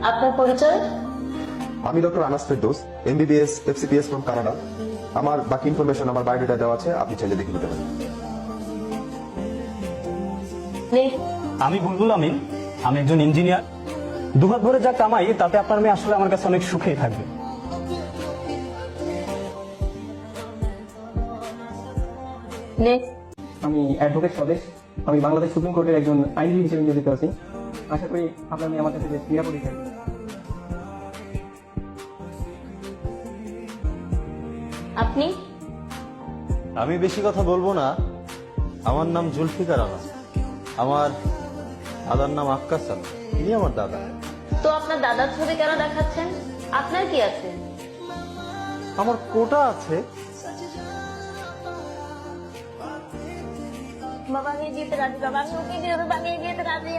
আপনার পরিচয়? আমি doctor Anas Ferdous, MBBS FCPS from Canada. আমার বাকি ইনফরমেশন আমার বায়োডাটা দেওয়া আছে, আপনি চাইলে দেখে নিতে পারেন। প্লিজ। আমি বুলবুল আমিন, আমি একজন ইঞ্জিনিয়ার। দুহাত ভরে যা কামাই তাতে আপনার মেয়ে আসলে আমার কাছে অনেক সুখেই থাকবে। নেক্সট। আমি অ্যাডভোকেট স্বদেশ। আমি বাংলাদেশ সুপ্রিম কোর্টের একজন আইনজীবী হিসেবে নিয়োজিত আছি। আশা করি আপনার মেয়ে আমার কাছে বেশ নিরাপদই থাকবে। আপনি? আমি বেশি কথা বলবো না। আমার নাম জুলফিকার আনাস। আমার দাদার নাম আক্কাস আলম। ইনি আমার দাদা। তো আপনার দাদার ছবি কেন দেখাচ্ছেন? আপনার কি আছে? আমার কোটা আছে। বাবা আমি যেতে রাজি, বাবা আমি ওকে বিয়ে করবো, আমি বিয়েতে রাজি।